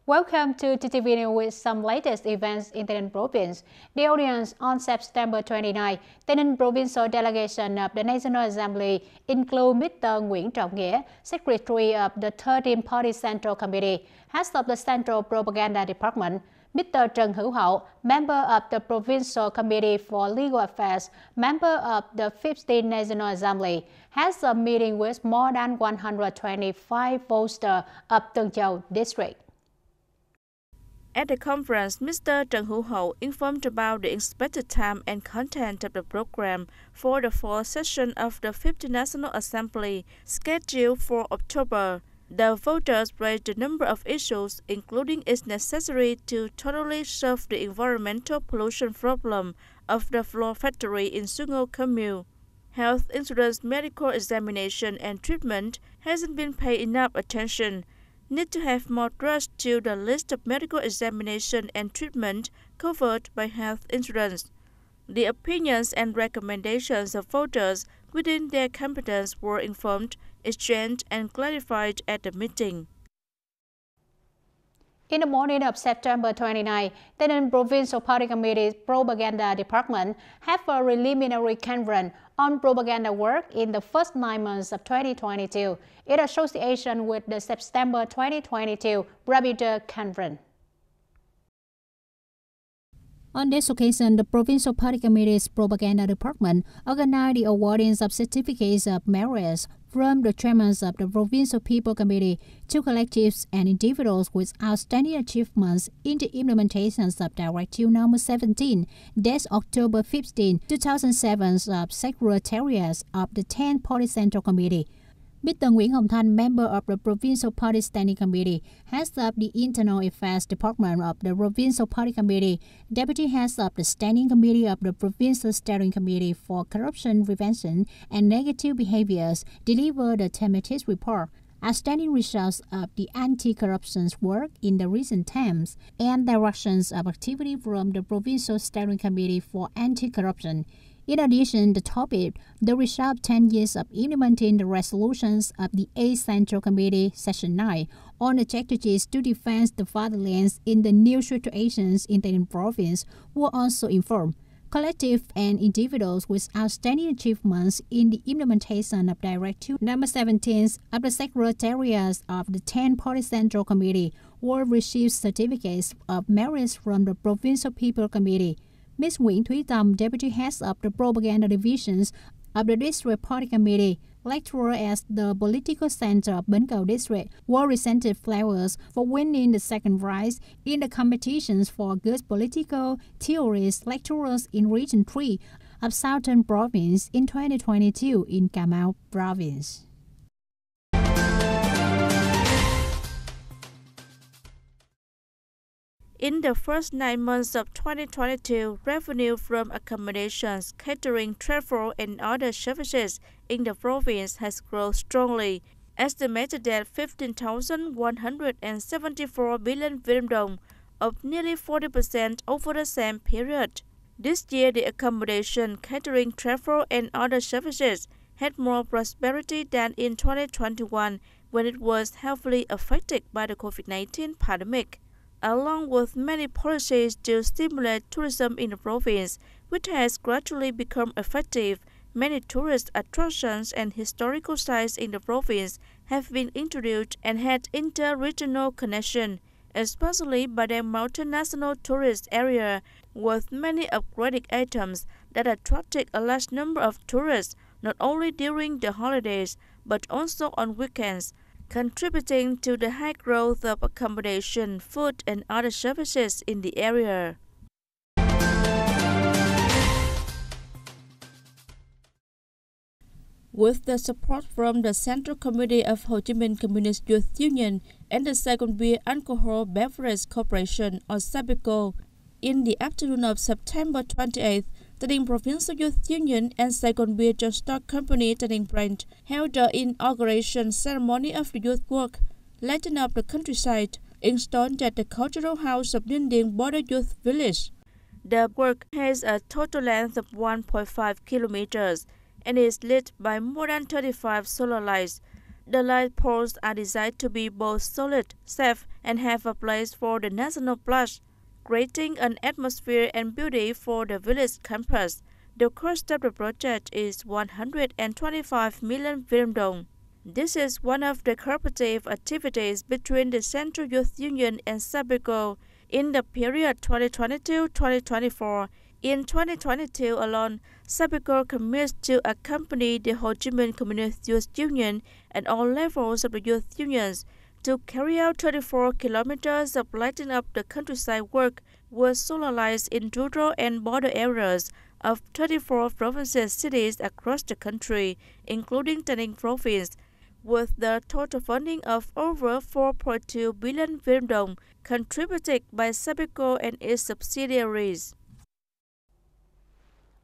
Welcome to TTV News with some latest events in Tây Ninh Province. The audience on September 29, Tây Ninh Provincial Delegation of the National Assembly include Mr. Nguyễn Trọng Nghĩa, Secretary of the 13th Party Central Committee, Head of the Central Propaganda Department, Mr. Trần Hữu Hậu, Member of the Provincial Committee for Legal Affairs, Member of the 15th National Assembly, has a meeting with more than 125 voters of Tân Châu District. At the conference, Mr. Trần Hữu Hậu informed about the expected time and content of the program for the fall session of the 15th National Assembly, scheduled for October. The voters raised a number of issues, including it's necessary to totally solve the environmental pollution problem of the floor factory in Sungo Commune. Health insurance medical examination and treatment hasn't been paid enough attention. Need to have more trust to the list of medical examination and treatment covered by health insurance. The opinions and recommendations of voters within their competence were informed, exchanged, and clarified at the meeting. In the morning of September 29, Tây Ninh Provincial Party Committee's Propaganda Department have a preliminary conference on propaganda work in the first 9 months of 2022 in association with the September 2022 Rapid Conference. On this occasion, the Provincial Party Committee's Propaganda Department organized the awarding of certificates of merit from the chairmen of the Provincial People Committee to collectives and individuals with outstanding achievements in the implementation of Directive No. 17, dated October 15, 2007 of Secretariat of the 10th Party Central Committee. Mr. Nguyễn Hồng Thanh, member of the Provincial Party Standing Committee, head of the Internal Affairs Department of the Provincial Party Committee, deputy head of the Standing Committee of the Provincial Steering Committee for Corruption Prevention and Negative Behaviors, delivered the thematic report, outstanding results of the anti-corruption work in the recent times, and directions of activity from the Provincial Steering Committee for Anti-Corruption. In addition, the topic, the result of 10 years of implementing the resolutions of the 8th Central Committee, Session 9, on the strategies to defend the fatherland in the new situations in the province, were also informed. Collective and individuals with outstanding achievements in the implementation of Directive No. 17 of the Secretariat of the 10th Party Central Committee will receive certificates of merit from the Provincial People Committee. Ms. Nguyễn Thúy Tâm, Deputy Head of the Propaganda Divisions of the District Party Committee, lecturer at the Political Center of Bến Cầu District, were presented flowers for winning the second prize in the competitions for good political theories lecturers in Region 3 of Southern Province in 2022 in Cà Mau Province. In the first 9 months of 2022, revenue from accommodations, catering, travel, and other services in the province has grown strongly, estimated at 15,174 billion Việt Nam, up nearly 40% over the same period. This year, the accommodation, catering, travel, and other services had more prosperity than in 2021, when it was heavily affected by the COVID-19 pandemic. Along with many policies to stimulate tourism in the province, which has gradually become effective, many tourist attractions and historical sites in the province have been introduced and had inter-regional connection, especially by the Mountain National Tourist Area, with many upgraded items that attracted a large number of tourists not only during the holidays but also on weekends, contributing to the high growth of accommodation, food, and other services in the area. With the support from the Central Committee of Ho Chi Minh Communist Youth Union and the Second Beer Alcohol Beverage Corporation, or SABECO, in the afternoon of September 28th, Tây Ninh Provincial Youth Union and Second Beer Stock Company Tây Ninh Branch held the inauguration ceremony of the youth work, lighting up the countryside, installed at the Cultural House of Ninh Điền Border Youth Village. The work has a total length of 1.5 kilometers and is lit by more than 35 solar lights. The light poles are designed to be both solid, safe, and have a place for the national flag, creating an atmosphere and beauty for the village campus. The cost of the project is 125 million dong. This is one of the cooperative activities between the Central Youth Union and Sabeco in the period 2022-2024. In 2022 alone, Sabeco commits to accompany the Ho Chi Minh Communist Youth Union at all levels of the youth unions to carry out 34 kilometers of lighting up the countryside work with solar lights in rural and border areas of 34 provinces cities across the country, including TayNinhTV province, with the total funding of over 4.2 billion dong contributed by Sabeco and its subsidiaries.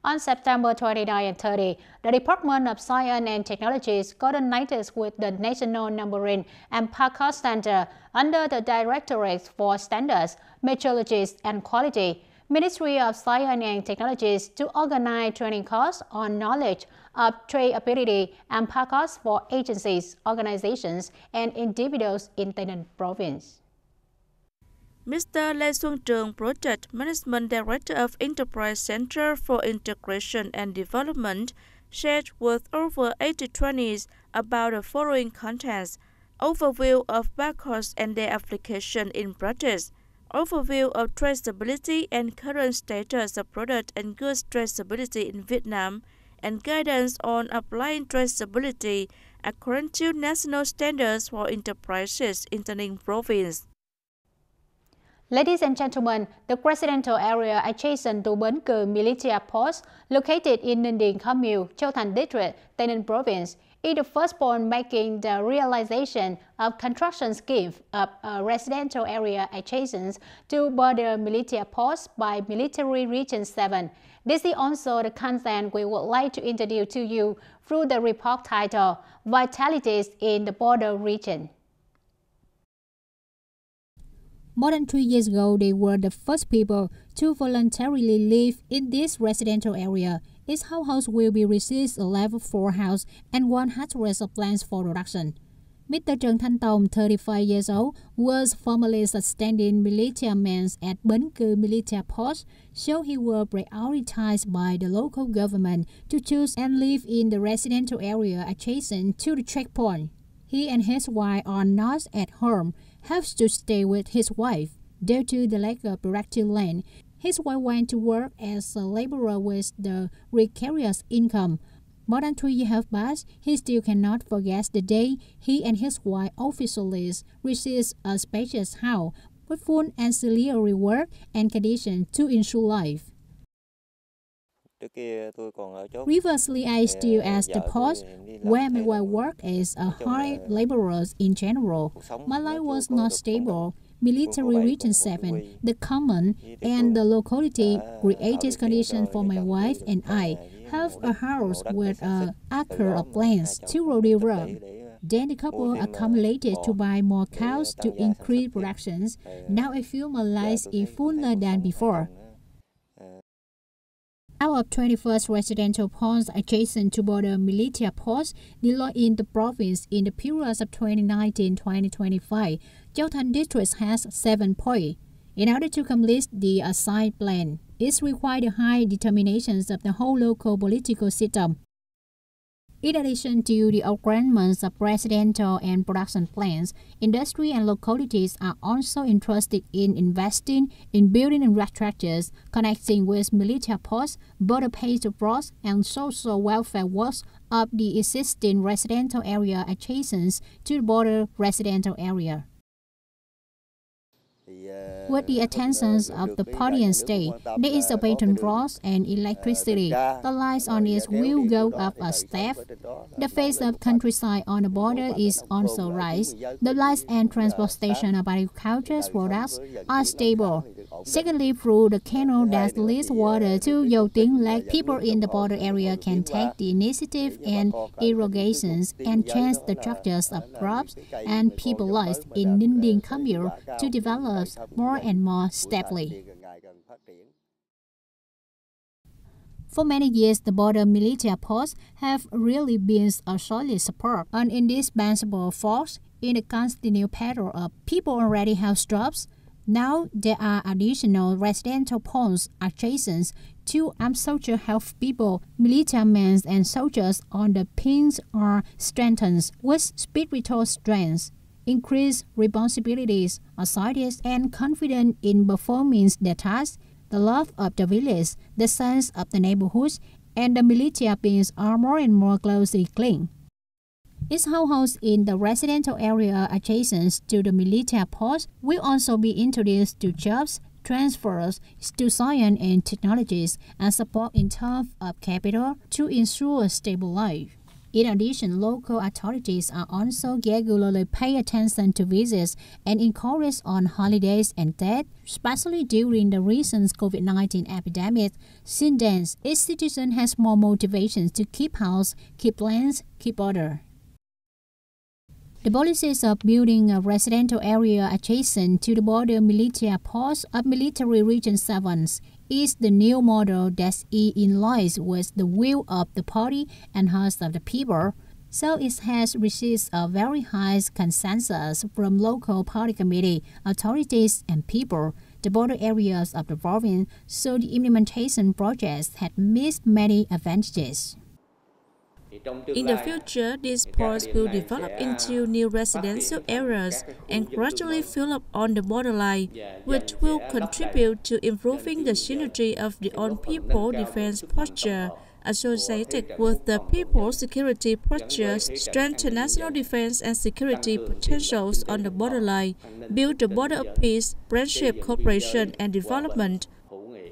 On September 29 and 30, the Department of Science and Technologies coordinated with the National Numbering and Parkour Center under the Directorate for Standards, Metrology and Quality, Ministry of Science and Technologies to organize training courses on knowledge of traceability and parkour for agencies, organizations, and individuals in TayNinhTV province. Mr. Lê Xuân Trường, Project Management Director of Enterprise Center for Integration and Development, shared with over 80 trainees about the following contents: overview of barcodes and their application in practice, overview of traceability and current status of product and goods traceability in Vietnam, and guidance on applying traceability according to national standards for enterprises in TayNinhTV province. Ladies and gentlemen, the residential area adjacent to Bến Cừ military post, located in Ninh Điền Commune, Châu Thành District, TayNinhTV province, is the first point making the realization of construction scheme of a residential area adjacent to border military post by Military Region 7. This is also the content we would like to introduce to you through the report titled Vitalities in the Border Region. More than 3 years ago, they were the first people to voluntarily live in this residential area. Its house will be received a level 4 house and 1 hectare of plants for production. Mr. Trần Thanh Tông, 35 years old, was formerly sustaining militiaman at Bến Cừ military post, so he was prioritized by the local government to choose and live in the residential area adjacent to the checkpoint. He and his wife are not at home, have to stay with his wife. Due to the lack of productive land, his wife went to work as a laborer with the precarious income. More than 3 years have passed, he still cannot forget the day he and his wife officially received a spacious house with full ancillary work and conditions to ensure life. Previously, I still at the post where my wife worked as a hard laborer in general. My life was not stable. Military Region 7, the common and the locality created conditions for my wife and I have a house with an acre of plants to develop. Then the couple accumulated to buy more cows to increase productions. Now I feel my life is fuller than before. Out of 21st residential points adjacent to border military posts deployed in the province in the period of 2019-2025, Châu Thành District has 7 points. In order to complete the assigned plan, it requires the high determinations of the whole local political system. In addition to the agreements of residential and production plans, industry and localities are also interested in investing in building infrastructures connecting with military posts, border patrols, and social welfare works of the existing residential area adjacent to the border residential area. With the attention of the party and state, there is a patent road and electricity. The lights on it will go up a step. The face of countryside on the border is also raised. The lights and transportation of agricultural products are stable. Secondly, through the canal that leads water to Dầu Tiếng Lake, people in the border area can take the initiative and irrigations and change the structures of crops and people lives in Ninh Điền Commune to develop more and more stably. For many years, the border military posts have really been a solid support, an indispensable force in the continued pattern of people already have jobs. Now there are additional residential posts adjacent to armed soldiers help people, military men and soldiers on the pins are strengthened with spiritual strength, increased responsibilities, authority, and confidence in performing their tasks. The love of the village, the sense of the neighborhood, and the military beings are more and more closely linked. Its house in the residential area adjacent to the military post will also be introduced to jobs, transfers to science and technologies, and support in terms of capital to ensure a stable life. In addition, local authorities are also regularly pay attention to visits and encourage on holidays and deaths, especially during the recent COVID-19 epidemic. Since then, its citizens has more motivation to keep house, keep lands, keep order. The policies of building a residential area adjacent to the border military posts of Military Region 7 is the new model that is in line with the will of the party and hearts of the people, so it has received a very high consensus from local party committee, authorities, and people. The border areas of the province, so the implementation projects had missed many advantages. In the future, these ports will develop into new residential areas and gradually fill up on the borderline, which will contribute to improving the synergy of the on-people defense posture associated with the people's security posture, strengthen national defense and security potentials on the borderline, build the border of peace, friendship, cooperation, and development.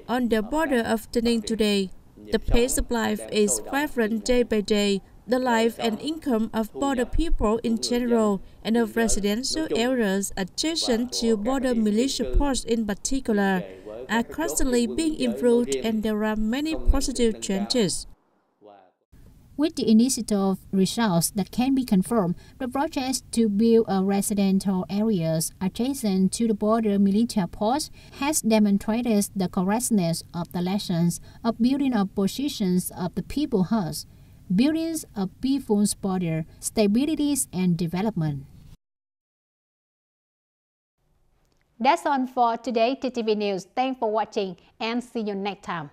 On the border of TayNinhTVToday, the pace of life is vibrant day by day. The life and income of border people in general and of residential areas adjacent to border militia posts in particular are constantly being improved, and there are many positive changes. With the initiative results that can be confirmed, the project to build a residential areas adjacent to the border military post has demonstrated the correctness of the lessons of building up positions of the people hearts, buildings of people's border, stability and development. That's all for today TTV News. Thanks for watching and see you next time.